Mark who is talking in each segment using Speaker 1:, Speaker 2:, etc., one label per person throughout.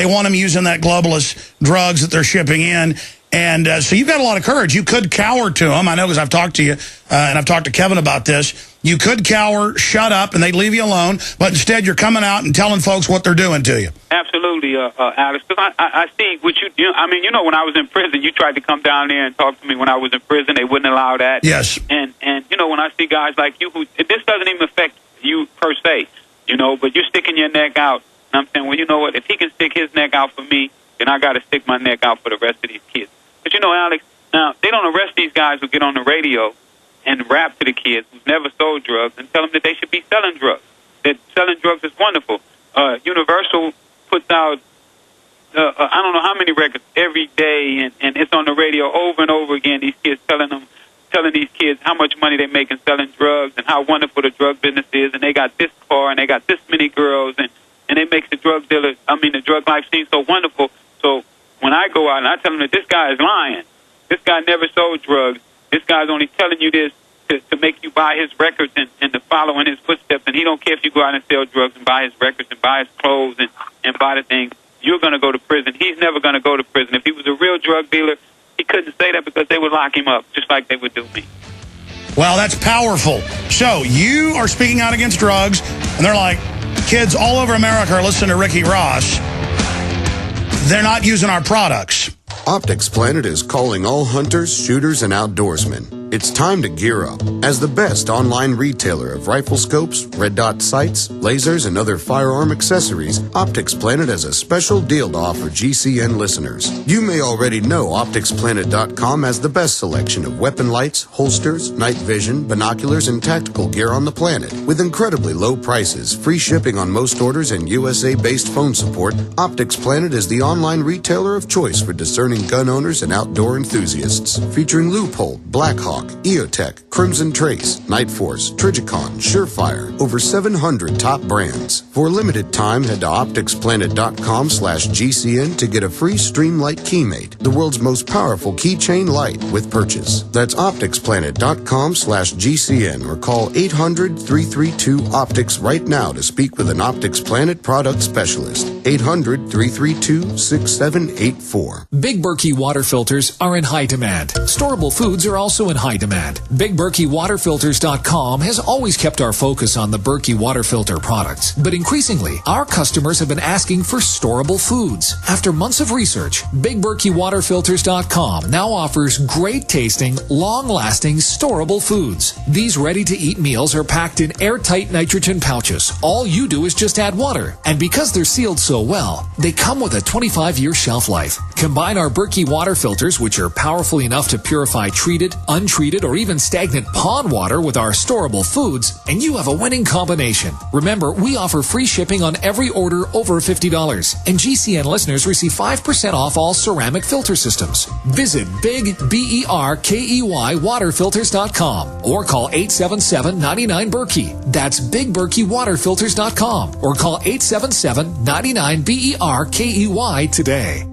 Speaker 1: They want them using that globalist drugs that they're shipping in. And so you've got a lot of courage. You could cower to them. I know because I've talked to you, and I've talked to Kevin about this. You could cower, shut up, and they'd leave you alone. But instead, you're coming out and telling folks what they're doing to you.
Speaker 2: Absolutely, Alex. Because I see what you do. I mean, when I was in prison, you tried to come down there and talk to me when I was in prison. They wouldn't allow that.
Speaker 1: Yes.
Speaker 2: And when I see guys like you, who this doesn't even affect you per se, but you're sticking your neck out. And I'm saying, well, you know what? If he can stick his neck out for me, then I got to stick my neck out for the rest of these kids. But Alex, now, they don't arrest these guys who get on the radio and rap to the kids who've never sold drugs and tell them that they should be selling drugs, that selling drugs is wonderful. Universal puts out, I don't know how many records every day, and it's on the radio over and over again, these kids telling these kids how much money they make in selling drugs and how wonderful the drug business is, and they got this car and they got this many girls, and it makes the the drug life seem so wonderful. So when I go out and I tell them that this guy is lying, this guy never sold drugs, this guy's only telling you this to make you buy his records and to follow in his footsteps, and he don't care if you go out and sell drugs and buy his records and buy his clothes and buy the things, you're going to go to prison. He's never going to go to prison. If he was a real drug dealer, he couldn't say that because they would lock him up, just like they would do me.
Speaker 1: Well, that's powerful. So you are speaking out against drugs, and they're like, kids all over America are listening to Ricky Ross. They're not using our products.
Speaker 3: Optics Planet is calling all hunters, shooters, and outdoorsmen. It's time to gear up. As the best online retailer of rifle scopes, red dot sights, lasers, and other firearm accessories, Optics Planet has a special deal to offer GCN listeners. You may already know OpticsPlanet.com has the best selection of weapon lights, holsters, night vision, binoculars, and tactical gear on the planet. With incredibly low prices, free shipping on most orders, and USA-based phone support, Optics Planet is the online retailer of choice for discerning gun owners and outdoor enthusiasts. Featuring Loophole, Blackhawk, EOTech, Crimson Trace, Night Force, Trijicon, Surefire, over 700 top brands. For a limited time, head to opticsplanet.com/GCN to get a free Streamlight Keymate, the world's most powerful keychain light with purchase. That's opticsplanet.com/GCN or call 800-332-OPTICS right now to speak with an Optics Planet product specialist. 800-332-6784.
Speaker 4: Big Berkey water filters are in high demand. Storable foods are also in high demand. BigBerkeyWaterFilters.com has always kept our focus on the Berkey water filter products, but increasingly, our customers have been asking for storable foods. After months of research, BigBerkeyWaterFilters.com now offers great tasting, long-lasting, storable foods. These ready-to-eat meals are packed in airtight nitrogen pouches. All you do is just add water, and because they're sealed so well, they come with a 25-year shelf life. Combine our Berkey water filters, which are powerful enough to purify treated, untreated, or even stagnant pond water with our storable foods, and you have a winning combination. Remember, we offer free shipping on every order over $50, and GCN listeners receive 5% off all ceramic filter systems. Visit BigBerkeyWaterFilters.com or call 877-99-BERKEY. That's BigBerkeyWaterFilters.com or call 877-99-BERKEY today.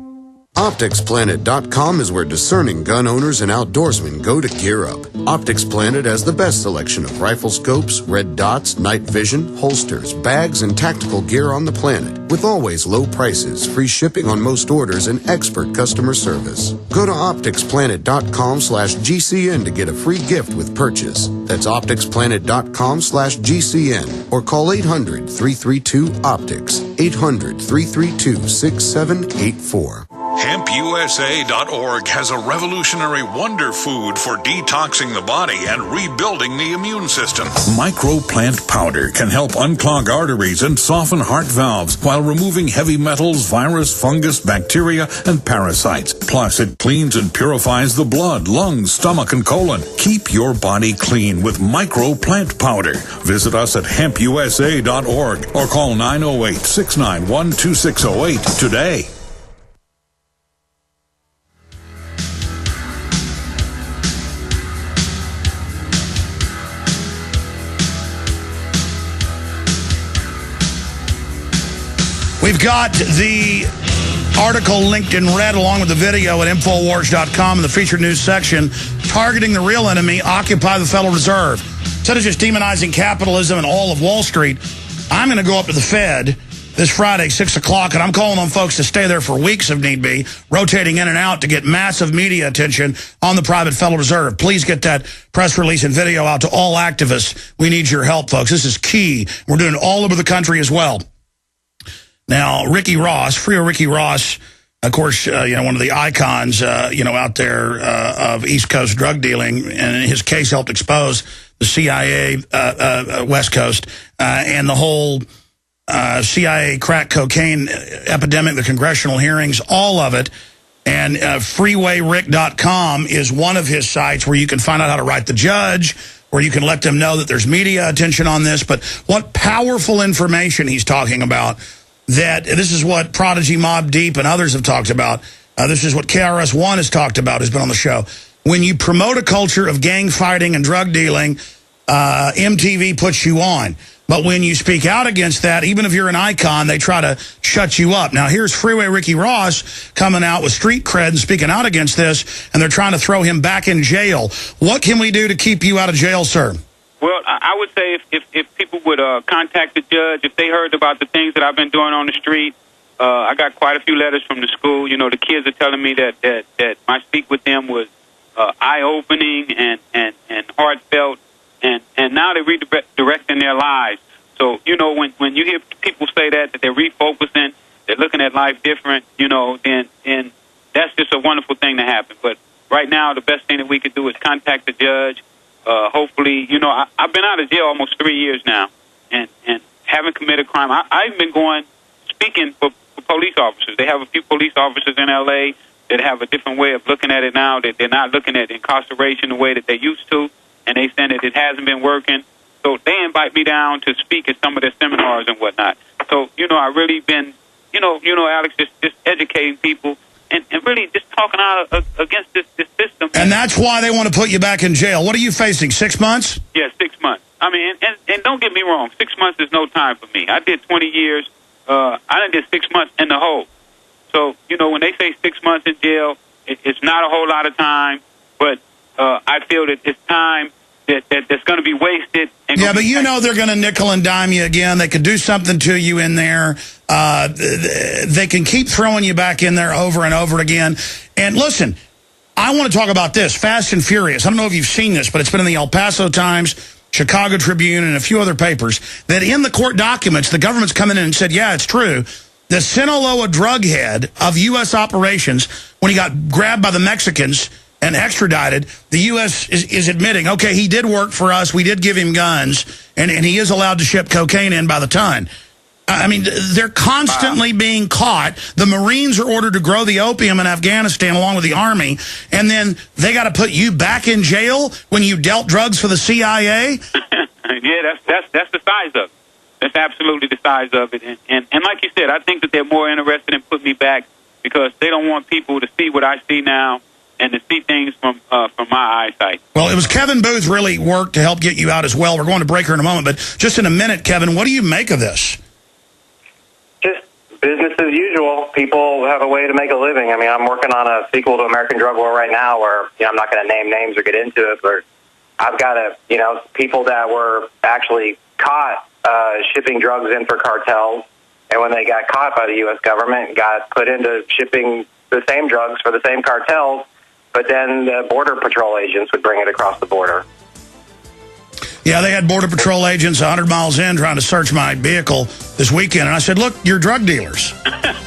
Speaker 3: OpticsPlanet.com is where discerning gun owners and outdoorsmen go to gear up. Optics Planet has the best selection of rifle scopes, red dots, night vision, holsters, bags, and tactical gear on the planet. With always low prices, free shipping on most orders, and expert customer service. Go to OpticsPlanet.com/GCN to get a free gift with purchase. That's OpticsPlanet.com/GCN or call 800-332-OPTICS. 800-332-6784.
Speaker 5: HempUSA.org has a revolutionary wonder food for detoxing the body and rebuilding the immune system. Microplant powder can help unclog arteries and soften heart valves while removing heavy metals, virus, fungus, bacteria, and parasites. Plus, it cleans and purifies the blood, lungs, stomach, and colon. Keep your body clean with Microplant powder. Visit us at HempUSA.org or call 908-691-2608 today.
Speaker 1: We've got the article linked in red along with the video at Infowars.com in the featured news section, targeting the real enemy, Occupy the Federal Reserve. Instead of just demonizing capitalism and all of Wall Street, I'm going to go up to the Fed this Friday, 6 o'clock, and I'm calling on folks to stay there for weeks if need be, rotating in and out to get massive media attention on the private Federal Reserve. Please get that press release and video out to all activists. We need your help, folks. This is key. We're doing it all over the country as well. Now, Ricky Ross, Freeway Ricky Ross, of course, one of the icons, out there of East Coast drug dealing, and his case helped expose the CIA West Coast and the whole CIA crack cocaine epidemic, the congressional hearings, all of it. And freewayrick.com is one of his sites where you can find out how to write the judge, where you can let them know that there's media attention on this. But what powerful information he's talking about. That this is what Prodigy, Mobb Deep, and others have talked about. This is what KRS-One has talked about, has been on the show. When you promote a culture of gang fighting and drug dealing, MTV puts you on. But when you speak out against that, even if you're an icon, they try to shut you up. Now, here's Freeway Ricky Ross coming out with street cred and speaking out against this, and they're trying to throw him back in jail. What can we do to keep you out of jail, sir?
Speaker 2: Well, I would say if people would contact the judge, if they heard about the things that I've been doing on the street, I got quite a few letters from the school. You know, the kids are telling me that my speak with them was eye-opening and heartfelt, and now they're redirecting their lives. So, when you hear people say that they're refocusing, they're looking at life different, then that's just a wonderful thing to happen. But right now, the best thing that we could do is contact the judge. Hopefully, I've been out of jail almost 3 years now and haven't committed crime. I've been speaking for police officers. They have a few police officers in L.A. that have a different way of looking at it now, that they're not looking at incarceration the way that they used to, and they saying that it hasn't been working. So they invite me down to speak at some of their seminars and whatnot. So, I've really been, Alex, just educating people. And really just talking out against this system.
Speaker 1: And that's why they want to put you back in jail. What are you facing, 6 months?
Speaker 2: Yeah, 6 months. I mean, and don't get me wrong, 6 months is no time for me. I did 20 years. I did 6 months in the hole. So, when they say 6 months in jail, it's not a whole lot of time. But I feel that it's time that's going to be wasted.
Speaker 1: Yeah, but they're going to nickel and dime you again. They could do something to you in there. They can keep throwing you back in there over and over again. And listen, I want to talk about this, Fast and Furious. I don't know if you've seen this, but it's been in the El Paso Times, Chicago Tribune, and a few other papers, that in the court documents, the government's come in and said, yeah, it's true. The Sinaloa drug head of U.S. operations, when he got grabbed by the Mexicans and extradited, the U.S. is admitting, okay, he did work for us, we did give him guns, and he is allowed to ship cocaine in by the ton. I mean, they're constantly being caught. The Marines are ordered to grow the opium in Afghanistan along with the Army, and then they got to put you back in jail when you dealt drugs for the CIA?
Speaker 2: Yeah, that's the size of it. That's absolutely the size of it. And like you said, I think that they're more interested in putting me back because they don't want people to see what I see now and to see things from my eyesight. Well,
Speaker 1: it was Kevin Booth really worked to help get you out as well. We're going to break her in a moment, but just in a minute, Kevin, what do you make of this?
Speaker 6: Just business as usual. People have a way to make a living. I mean, I'm working on a sequel to American Drug War right now where, I'm not going to name names or get into it, but I've got people that were actually caught shipping drugs in for cartels, and when they got caught by the U.S. government, got put into shipping the same drugs for the same cartels, but then the Border Patrol agents would bring it across the border.
Speaker 1: Yeah, they had Border Patrol agents 100 miles in trying to search my vehicle this weekend, and I said, look, you're drug dealers.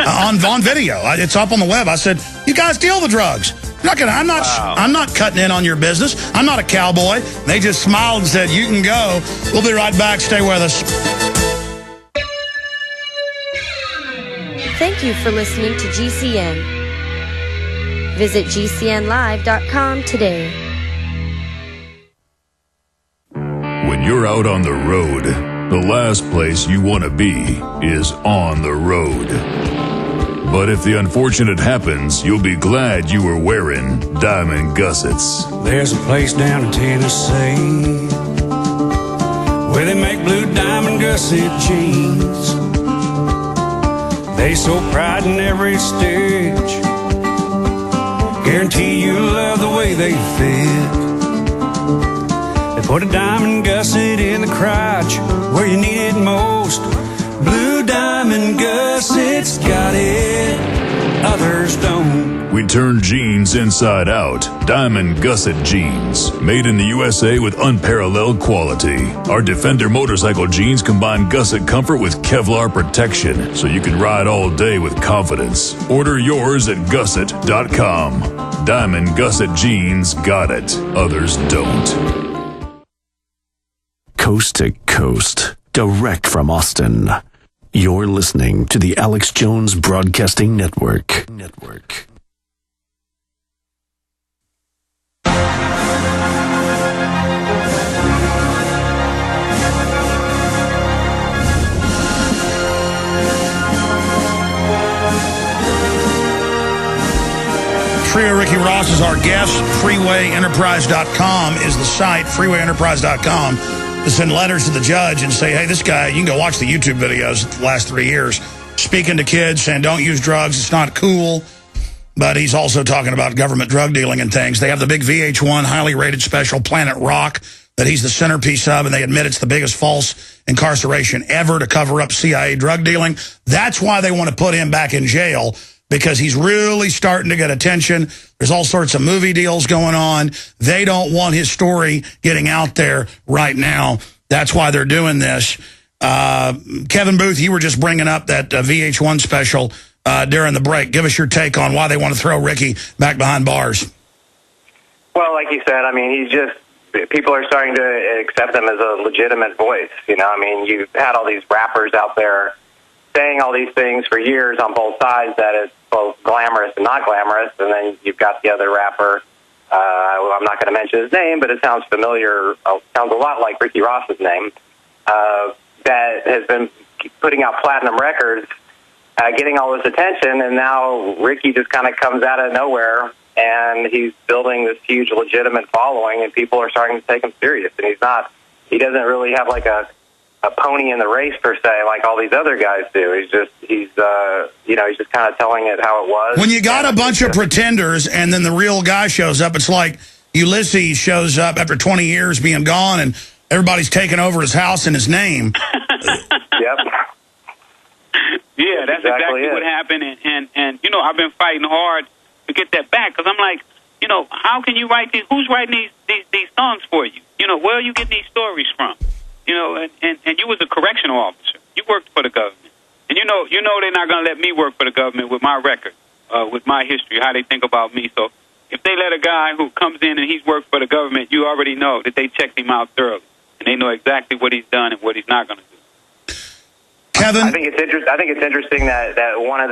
Speaker 1: on video. It's up on the web. I said, you guys deal the drugs. I'm not cutting in on your business. I'm not a cowboy. They just smiled and said, you can go. We'll be right back. Stay with us.
Speaker 7: Thank you for listening to GCN. Visit GCNlive.com today.
Speaker 8: When you're out on the road, the last place you want to be is on the road. But if the unfortunate happens, you'll be glad you were wearing diamond gussets.
Speaker 9: There's a place down in Tennessee where they make blue diamond gusset jeans. They sew pride in every stitch, guarantee you'll love the way they fit. They put a diamond gusset in the crotch where you need it most. Blue diamond gusset Gusset's got it, others don't.
Speaker 8: We turn jeans inside out. Diamond Gusset jeans. Made in the USA with unparalleled quality. Our Defender motorcycle jeans combine gusset comfort with Kevlar protection, so you can ride all day with confidence. Order yours at gusset.com. Diamond Gusset jeans got it. Others don't.
Speaker 10: Coast to coast. Direct from Austin. You're listening to the Alex Jones Broadcasting Network.
Speaker 1: Trio Ricky Ross is our guest. FreewayEnterprise.com is the site. FreewayEnterprise.com to send letters to the judge and say, hey, this guy, you can go watch the YouTube videos the last 3 years, speaking to kids, saying don't use drugs, it's not cool. But he's also talking about government drug dealing and things. They have the big VH1 highly rated special, Planet Rock, that he's the centerpiece of, and they admit it's the biggest false incarceration ever to cover up CIA drug dealing. That's why they want to put him back in jail, because he's really starting to get attention. There's all sorts of movie deals going on. They don't want his story getting out there right now. That's why they're doing this. Kevin Booth, you were just bringing up that VH1 special during the break. Give us your take on why they want to throw Ricky back behind bars.
Speaker 6: Well, like you said, I mean, he's just, people are starting to accept him as a legitimate voice. You know, I mean, you've had all these rappers out there saying all these things for years on both sides, that it's both glamorous and not glamorous, and then you've got the other rapper, I'm not going to mention his name, but it sounds familiar, sounds a lot like Ricky Ross's name, that has been putting out platinum records, getting all this attention, and now Ricky just kind of comes out of nowhere, and he's building this huge legitimate following, and people are starting to take him serious, and he doesn't really have like a pony in the race per se, like all these other guys do. He's just kind of telling it how it was.
Speaker 1: When you got a bunch of pretenders and then the real guy shows up, it's like Ulysses shows up after 20 years being gone and everybody's taking over his house in his name.
Speaker 6: Yep.
Speaker 2: Yeah, that's exactly what happened. And you know, I've been fighting hard to get that back, because I'm like, you know, how can you write these? Who's writing these songs for you? You know, where are you getting these stories from? You know, and you was a correctional officer. You worked for the government. And you know they're not going to let me work for the government with my record, with my history, how they think about me. So if they let a guy who comes in and he's worked for the government, you already know that they checked him out thoroughly. And they know exactly what he's done and what he's not going to do.
Speaker 1: Kevin?
Speaker 6: I think it's interesting that one of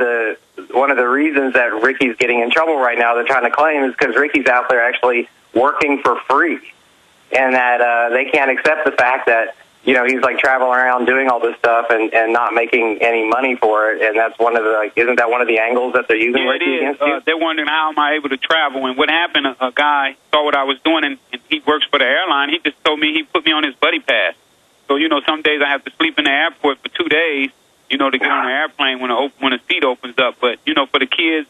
Speaker 6: the reasons that Ricky's getting in trouble right now, they're trying to claim, is because Ricky's out there actually working for free. And that they can't accept the fact that, you know, he's like traveling around doing all this stuff and not making any money for it. And that's one of the, like, isn't that one of the angles that they're using?
Speaker 2: Yeah, it is. They're wondering how am I able to travel. And what happened, a guy saw what I was doing, and he works for the airline. He just told me he put me on his buddy pass. So, you know, some days I have to sleep in the airport for 2 days, you know, to get on the airplane when a seat opens up. But, you know, for the kids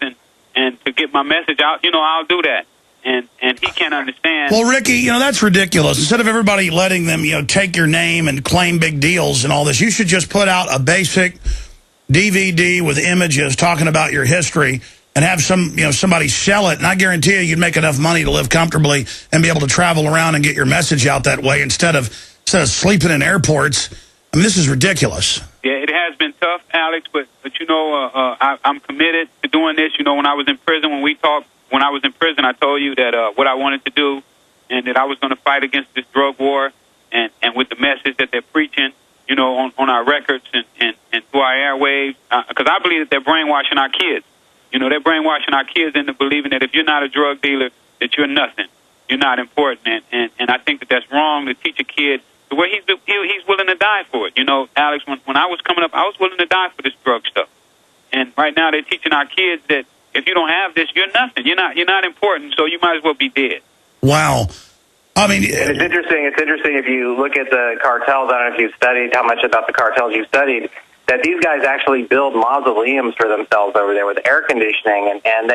Speaker 2: and to get my message out, you know, I'll do that. And he can't understand.
Speaker 1: Well, Ricky, you know, that's ridiculous. Instead of everybody letting them, you know, take your name and claim big deals and all this, you should just put out a basic DVD with images talking about your history and have somebody sell it. And I guarantee you'd make enough money to live comfortably and be able to travel around and get your message out that way instead of sleeping in airports. I mean, this is ridiculous.
Speaker 2: Yeah, it has been tough, Alex, but you know, I'm committed to doing this. You know, when I was in prison, when I was in prison, I told you that what I wanted to do, and that I was going to fight against this drug war, and with the message that they're preaching, you know, on our records and through our airwaves, because I believe that they're brainwashing our kids. You know, they're brainwashing our kids into believing that if you're not a drug dealer, that you're nothing, you're not important, and I think that that's wrong to teach a kid the way he's willing to die for it. You know, Alex, when I was coming up, I was willing to die for this drug stuff, and right now they're teaching our kids that if you don't have this, you're nothing. You're not important, so you might as well be dead.
Speaker 1: Wow. I mean,
Speaker 6: it's interesting. It's interesting if you look at the cartels. I don't know if you've studied how much about the cartels you've studied. That these guys actually build mausoleums for themselves over there with air conditioning, and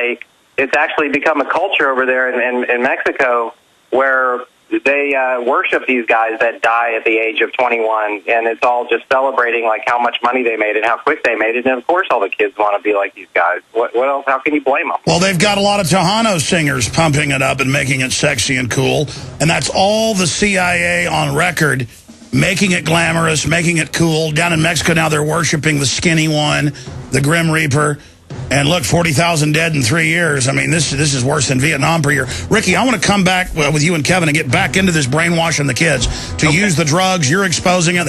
Speaker 6: it's actually become a culture over there in Mexico where they worship these guys that die at the age of 21, and it's all just celebrating like how much money they made and how quick they made it. And of course, all the kids want to be like these guys. What else? How can you blame them?
Speaker 1: Well, they've got a lot of Tejano singers pumping it up and making it sexy and cool, and that's all the CIA on record, making it glamorous, making it cool. Down in Mexico now, they're worshiping the skinny one, the Grim Reaper. And look, 40,000 dead in 3 years. I mean, this is worse than Vietnam per year. Ricky, I want to come back with you and Kevin and get back into this brainwashing the kids to use the drugs. You're exposing it.